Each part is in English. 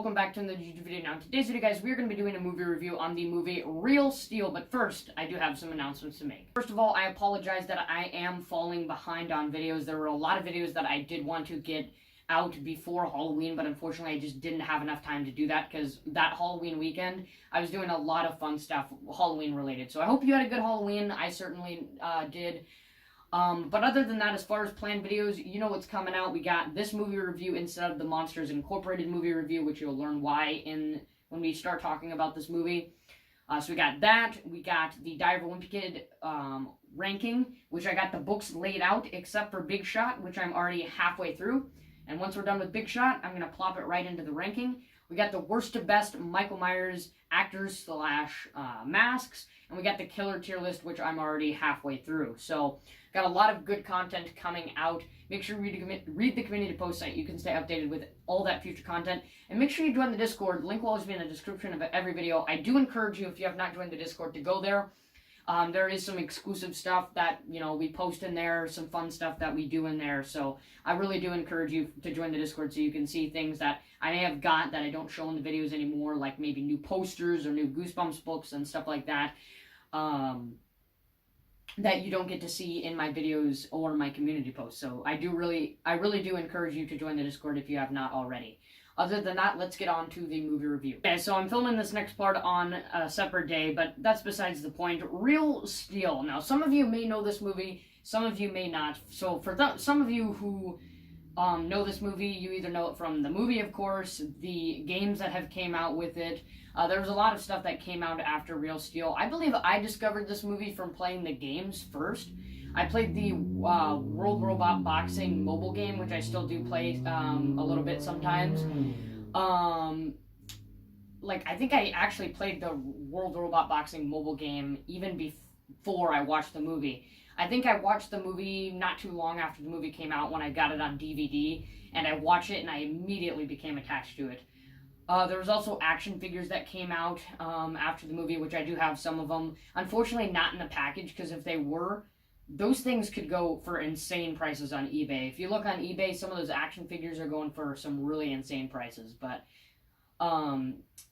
welcome back to another YouTube video. Now, in today's video, guys, we're going to be doing a movie review on the movie Real Steel, but first, I do have some announcements to make. First of all, I apologize that I am falling behind on videos. There were a lot of videos that I did want to get out before Halloween, but unfortunately, I just didn't have enough time to do that, because that Halloween weekend, I was doing a lot of fun stuff Halloween related. So I hope you had a good Halloween. I certainly did. But other than that, as far as planned videos, you know what's coming out. We got this movie review instead of the Monsters Incorporated movie review, which you'll learn why when we start talking about this movie. So we got that. We got the Die of Wimpy Kid ranking, which I got the books laid out, except for Big Shot, which I'm already halfway through. And once we're done with Big Shot, I'm going to plop it right into the ranking. We got the worst to best Michael Myers actors / masks. And we got the killer tier list, which I'm already halfway through. So, got a lot of good content coming out. Make sure you read the community post site. You can stay updated with all that future content. And make sure you join the Discord. Link will always be in the description of every video. I do encourage you, if you have not joined the Discord, to go there. There is some exclusive stuff that, we post in there, some fun stuff that we do in there. So I really do encourage you to join the Discord so you can see things that I may have got that I don't show in the videos anymore, like maybe new posters or new Goosebumps books and stuff like that. That you don't get to see in my videos or my community posts. So I really do encourage you to join the Discord if you have not already. Other than that, let's get on to the movie review. Okay, so I'm filming this next part on a separate day, but that's besides the point. Real Steel. Now, some of you may know this movie, some of you may not. So for some of you who know this movie, you either know it from the movie, of course, the games that have came out with it. There was a lot of stuff that came out after Real Steel. I believe I discovered this movie from playing the games first. I played the World Robot Boxing mobile game, which I still do play a little bit sometimes. I think I actually played the World Robot Boxing mobile game even before I watched the movie. I think I watched the movie not too long after the movie came out when I got it on DVD, and I watched it and I immediately became attached to it. There was also action figures that came out after the movie, which I do have some of them. Unfortunately, not in the package, because if they were, those things could go for insane prices on eBay. If you look on eBay, some of those action figures are going for some really insane prices. But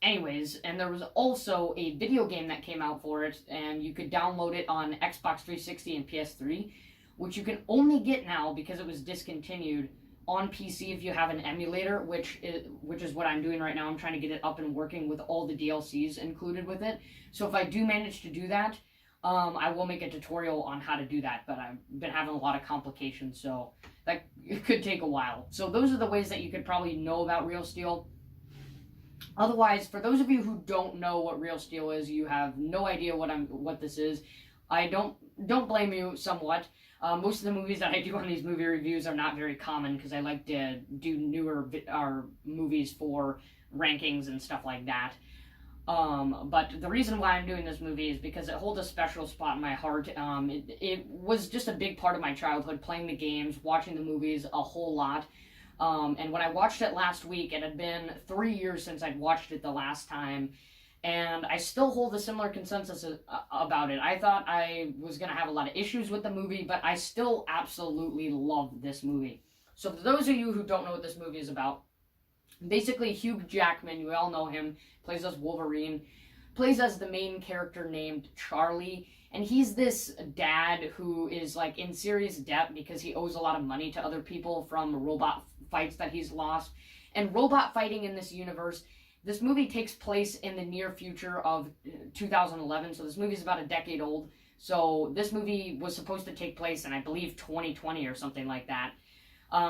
anyways, and there was also a video game that came out for it, and you could download it on Xbox 360 and PS3, which you can only get now because it was discontinued on PC if you have an emulator, which is what I'm doing right now. I'm trying to get it up and working with all the DLCs included with it. So if I do manage to do that, I will make a tutorial on how to do that, but I've been having a lot of complications, so it could take a while. So those are the ways that you could probably know about Real Steel. Otherwise, for those of you who don't know what Real Steel is, you have no idea what this is. I don't blame you somewhat. Most of the movies that I do on these movie reviews are not very common, because I like to do newer movies for rankings and stuff like that. But the reason why I'm doing this movie is because it holds a special spot in my heart. It was just a big part of my childhood, playing the games, watching the movies a whole lot. And when I watched it last week, it had been 3 years since I'd watched it the last time. And I still hold a similar consensus about it. I thought I was going to have a lot of issues with the movie, but I still absolutely love this movie. So for those of you who don't know what this movie is about, basically Hugh Jackman, you all know him, plays as Wolverine, plays as the main character named Charlie, and he's this dad who is in serious debt because he owes a lot of money to other people from robot fights that he's lost. And robot fighting in this universe, this movie takes place in the near future of 2011, so this movie is about a decade old. So this movie was supposed to take place in, I believe, 2020 or something like that.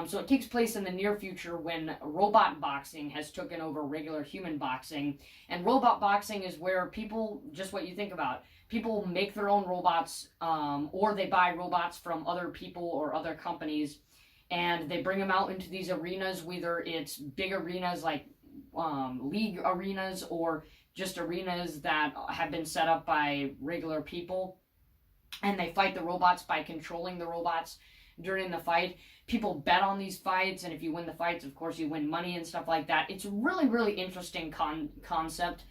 So it takes place in the near future when robot boxing has taken over regular human boxing. And robot boxing is where people, just what you think about, people make their own robots, or they buy robots from other people or other companies, and they bring them out into these arenas, whether it's big arenas like league arenas or just arenas that have been set up by regular people, and they fight the robots by controlling the robots during the fight. People bet on these fights, and if you win the fights, of course, you win money and stuff like that. It's a really, really interesting concept.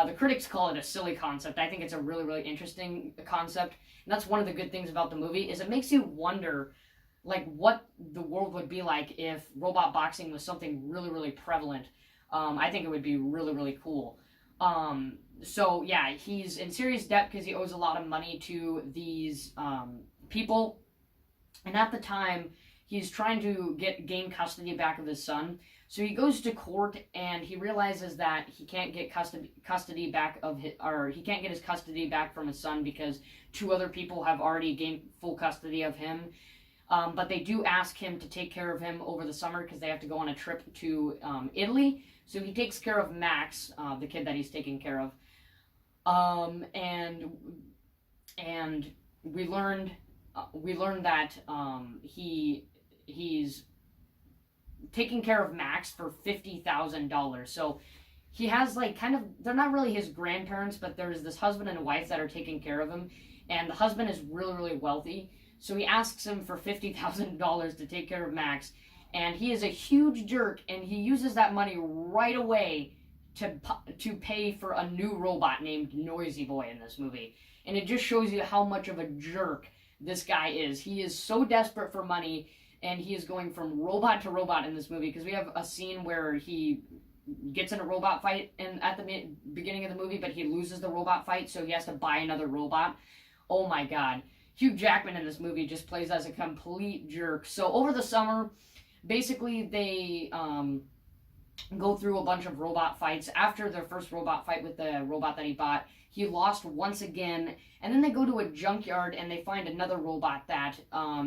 The critics call it a silly concept. I think it's a really, really interesting concept, and that's one of the good things about the movie, is it makes you wonder, what the world would be like if robot boxing was something really, really prevalent. I think it would be really, really cool. So yeah, he's in serious debt because he owes a lot of money to these people, and at the time he's trying to gain custody back of his son. So he goes to court and he realizes that he can't get custody back of his, or he can't get his custody back from his son because two other people have already gained full custody of him. But they do ask him to take care of him over the summer because they have to go on a trip to Italy. So he takes care of Max, the kid that he's taking care of. And we learned that he's taking care of Max for $50,000. So he has like kind of, they're not really his grandparents, but there's this husband and wife that are taking care of him, and the husband is really, really wealthy. So he asks him for $50,000 to take care of Max, and he is a huge jerk, and he uses that money right away to pay for a new robot named Noisy Boy in this movie. And it just shows you how much of a jerk this guy is. He is so desperate for money, and he is going from robot to robot in this movie, because we have a scene where he gets in a robot fight at the beginning of the movie, but he loses the robot fight, so he has to buy another robot. Oh my god. Hugh Jackman in this movie just plays as a complete jerk. So over the summer, basically they go through a bunch of robot fights. After their first robot fight with the robot that he bought, he lost once again, and then they go to a junkyard and they find another robot that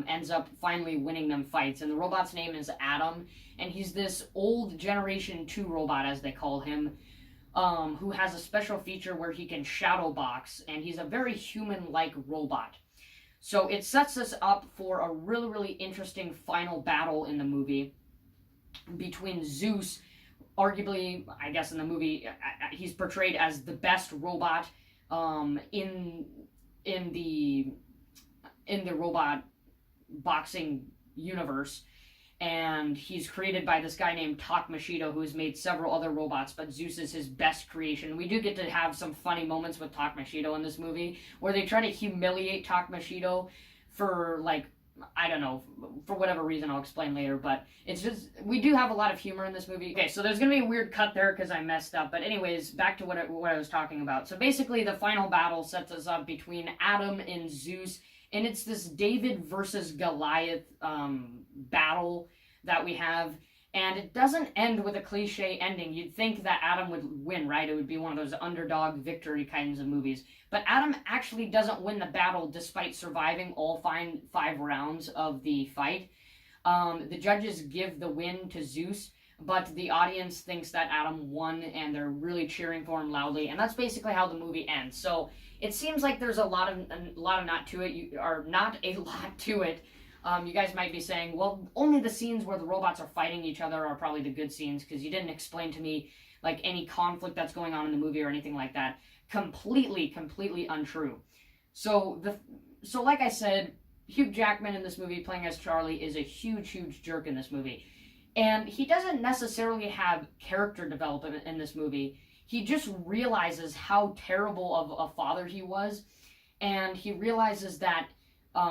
ends up finally winning them fights, and the robot's name is Adam, and he's this old Generation 2 robot, as they call him, who has a special feature where he can shadow box, and he's a very human-like robot. So it sets us up for a really, really interesting final battle in the movie between Zeus. Arguably, I guess in the movie, he's portrayed as the best robot in the robot boxing universe, and he's created by this guy named Tak Mashido, who has made several other robots, but Zeus is his best creation. We do get to have some funny moments with Tak Mashido in this movie, where they try to humiliate Tak Mashido for, like, I don't know, for whatever reason, I'll explain later, but it's just, we do have a lot of humor in this movie. Okay, so there's gonna be a weird cut there because I messed up, but anyways, back to what I was talking about. So basically, the final battle sets us up between Adam and Zeus, and it's this David versus Goliath battle that we have, and it doesn't end with a cliche ending. You'd think that Adam would win, right? It would be one of those underdog victory kinds of movies. But Adam actually doesn't win the battle despite surviving all five rounds of the fight. The judges give the win to Zeus, but the audience thinks that Adam won, and they're really cheering for him loudly, and that's basically how the movie ends. So it seems like there's a lot of not to it, or not a lot to it. You guys might be saying, well, only the scenes where the robots are fighting each other are probably the good scenes, because you didn't explain to me like any conflict that's going on in the movie or anything like that. Completely untrue. So like I said, Hugh Jackman in this movie playing as Charlie is a huge jerk in this movie. And he doesn't necessarily have character development in this movie. He just realizes how terrible of a father he was, and he realizes that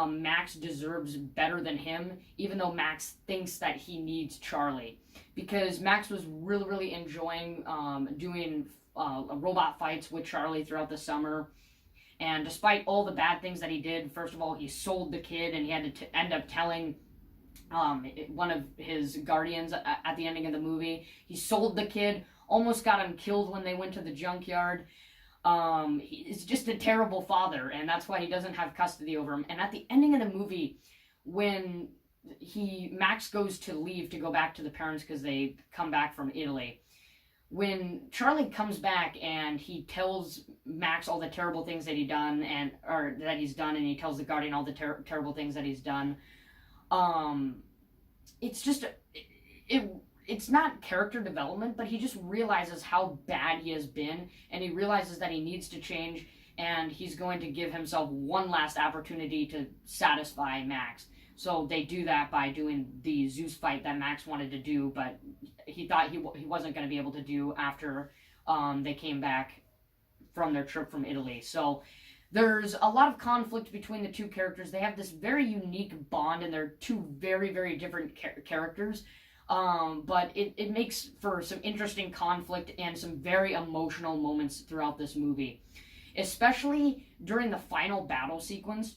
Max deserves better than him, even though Max thinks that he needs Charlie. Because Max was really enjoying doing robot fights with Charlie throughout the summer. And despite all the bad things that he did, first of all, he sold the kid, and he had to end up telling one of his guardians at the ending of the movie. He sold the kid, almost got him killed when they went to the junkyard. He's just a terrible father, and that's why he doesn't have custody over him. And at the ending of the movie, when Max goes to leave to go back to the parents because they come back from Italy, when Charlie comes back and he tells Max all the terrible things that he's done, and he tells the guardian all the terrible things that he's done, it's just it's not character development, but he just realizes how bad he has been, and he realizes that he needs to change, and he's going to give himself one last opportunity to satisfy Max. So they do that by doing the Zeus fight that Max wanted to do, but he thought he wasn't going to be able to do after they came back from their trip from Italy. So there's a lot of conflict between the two characters. They have this very unique bond, and they're two very different characters. But it makes for some interesting conflict and some very emotional moments throughout this movie, especially during the final battle sequence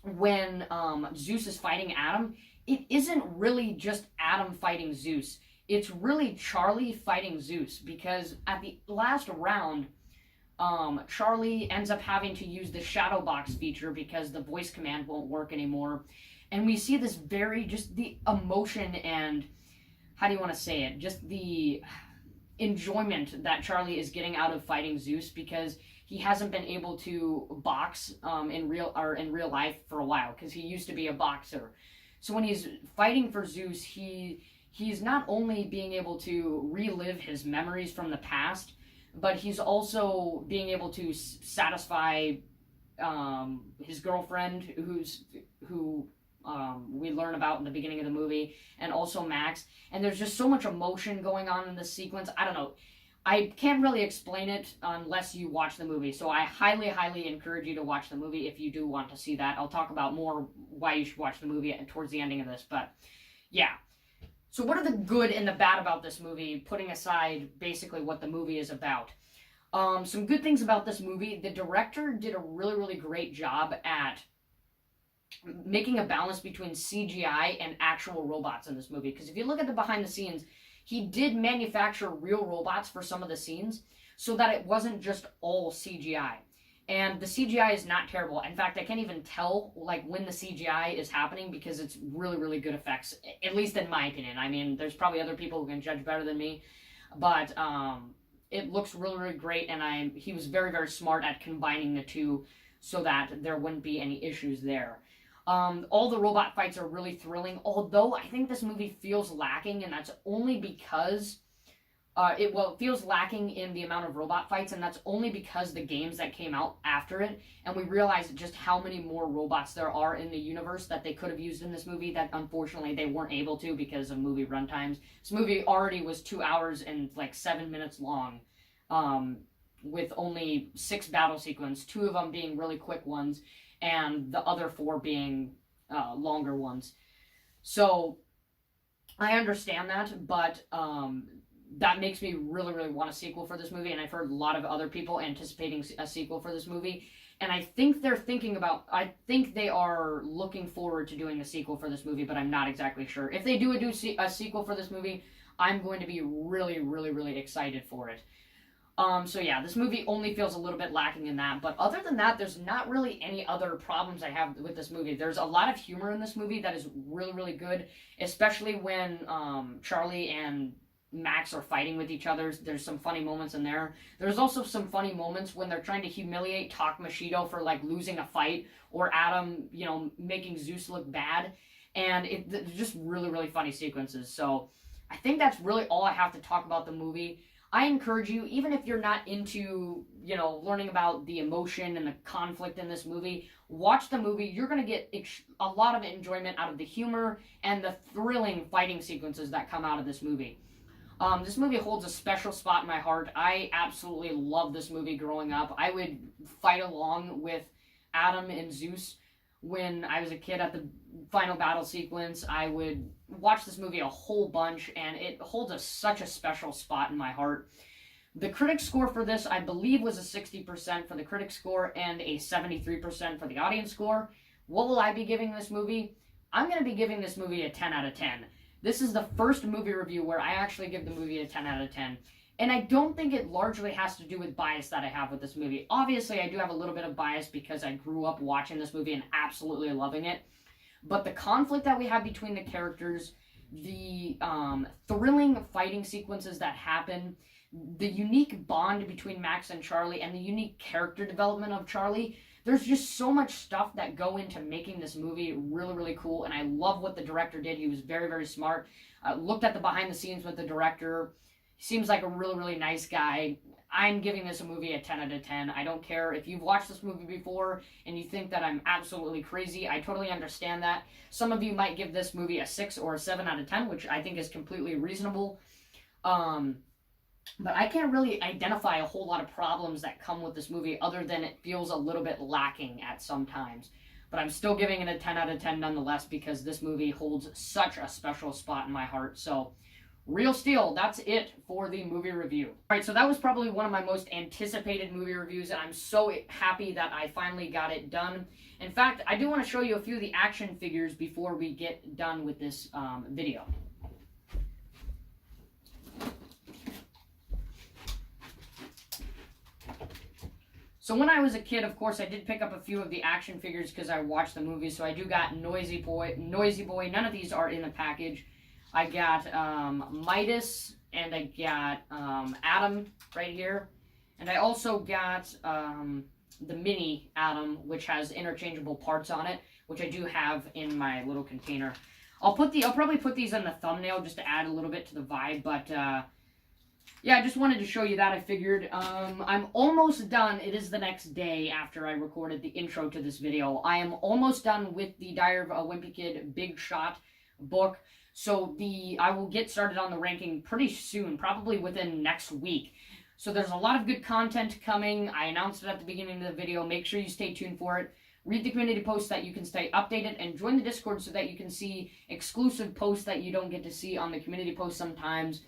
when Zeus is fighting Adam. It isn't really just Adam fighting Zeus. It's really Charlie fighting Zeus, because at the last round, Charlie ends up having to use the shadow box feature because the voice command won't work anymore. And we see this very, just the emotion and, how do you want to say it? Just the enjoyment that Charlie is getting out of fighting Zeus, because he hasn't been able to box in real life for a while, because he used to be a boxer. So when he's fighting for Zeus, he's not only being able to relive his memories from the past, but he's also being able to satisfy his girlfriend, who we learn about in the beginning of the movie, and also Max. And there's just so much emotion going on in this sequence. I don't know. I can't really explain it unless you watch the movie. So I highly, highly encourage you to watch the movie if you do want to see that. I'll talk about more why you should watch the movie towards the ending of this. But yeah. So what are the good and the bad about this movie, putting aside basically what the movie is about? Some good things about this movie. The director did a really, really great job at making a balance between CGI and actual robots in this movie. Because if you look at the behind the scenes, he did manufacture real robots for some of the scenes so that it wasn't just all CGI. And the CGI is not terrible. In fact, I can't even tell like when the CGI is happening, because it's really, really good effects, at least in my opinion. I mean, there's probably other people who can judge better than me, but it looks really, really great, and he was very, very smart at combining the two so that there wouldn't be any issues there. All the robot fights are really thrilling, although I think this movie feels lacking, and that's only because it feels lacking in the amount of robot fights, and that's only because the games that came out after it, and we realized just how many more robots there are in the universe that they could have used in this movie that unfortunately they weren't able to because of movie runtimes. This movie already was 2 hours and like 7 minutes long, with only 6 battle sequences, 2 of them being really quick ones, and the other 4 being longer ones. So I understand that, but that makes me really, really want a sequel for this movie, and I've heard a lot of other people anticipating a sequel for this movie, and I think they are looking forward to doing a sequel for this movie, but I'm not exactly sure. If they do a sequel for this movie, I'm going to be really, really, really excited for it. So yeah, this movie only feels a little bit lacking in that, but other than that, there's not really any other problems I have with this movie. There's a lot of humor in this movie that is really, really good, especially when Charlie and Max are fighting with each other. There's some funny moments in there. There's also some funny moments when they're trying to humiliate Tak Mashido for like losing a fight, or Adam, making Zeus look bad, and they're just really, really funny sequences. So I think that's really all I have to talk about the movie. I encourage you, even if you're not into, learning about the emotion and the conflict in this movie, watch the movie. You're going to get a lot of enjoyment out of the humor and the thrilling fighting sequences that come out of this movie. This movie holds a special spot in my heart. I absolutely loved this movie growing up. I would fight along with Adam and Zeus when I was a kid at the final battle sequence. I would watch this movie a whole bunch, and it holds such a special spot in my heart. The critic score for this, I believe, was a 60% for the critic score and a 73% for the audience score. What will I be giving this movie? I'm going to be giving this movie a 10 out of 10. This is the first movie review where I actually give the movie a 10 out of 10. And I don't think it largely has to do with bias that I have with this movie. Obviously, I do have a little bit of bias because I grew up watching this movie and absolutely loving it. But the conflict that we have between the characters, the thrilling fighting sequences that happen, the unique bond between Max and Charlie, and the unique character development of Charlie, there's just so much stuff that go into making this movie really, really cool, and I love what the director did. He was very, very smart. Looked at the behind the scenes with the director. He seems like a really, really nice guy. I'm giving this a movie a 10 out of 10. I don't care if you've watched this movie before and you think that I'm absolutely crazy. I totally understand that. Some of you might give this movie a 6 or a 7 out of 10, which I think is completely reasonable. But I can't really identify a whole lot of problems that come with this movie other than it feels a little bit lacking at some times. but I'm still giving it a 10 out of 10 nonetheless because this movie holds such a special spot in my heart. So, real steel, that's it for the movie review. Alright, so that was probably one of my most anticipated movie reviews, and I'm so happy that I finally got it done. In fact, I do want to show you a few of the action figures before we get done with this video. So when I was a kid, of course, I did pick up a few of the action figures because I watched the movie. So I do got Noisy Boy. None of these are in the package. I got Midas, and I got Adam right here. And I also got the mini Adam, which has interchangeable parts on it, which I do have in my little container. I'll probably put these in the thumbnail just to add a little bit to the vibe, but yeah, I just wanted to show you that. I figured I'm almost done. It is the next day after I recorded the intro to this video. I am almost done with the Diary of a Wimpy Kid Big Shot book. So I will get started on the ranking pretty soon, probably within next week. So there's a lot of good content coming. I announced it at the beginning of the video. Make sure you stay tuned for it. Read the community posts so that you can stay updated, and join the Discord so that you can see exclusive posts that you don't get to see on the community posts sometimes.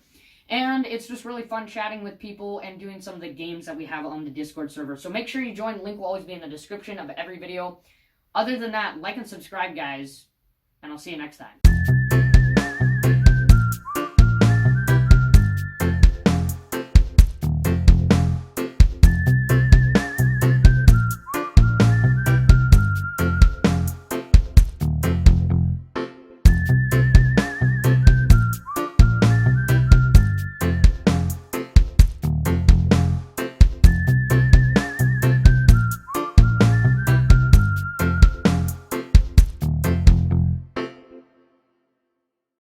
And it's just really fun chatting with people and doing some of the games that we have on the Discord server. So make sure you join. Link will always be in the description of every video. Other than that, like and subscribe, guys, and I'll see you next time.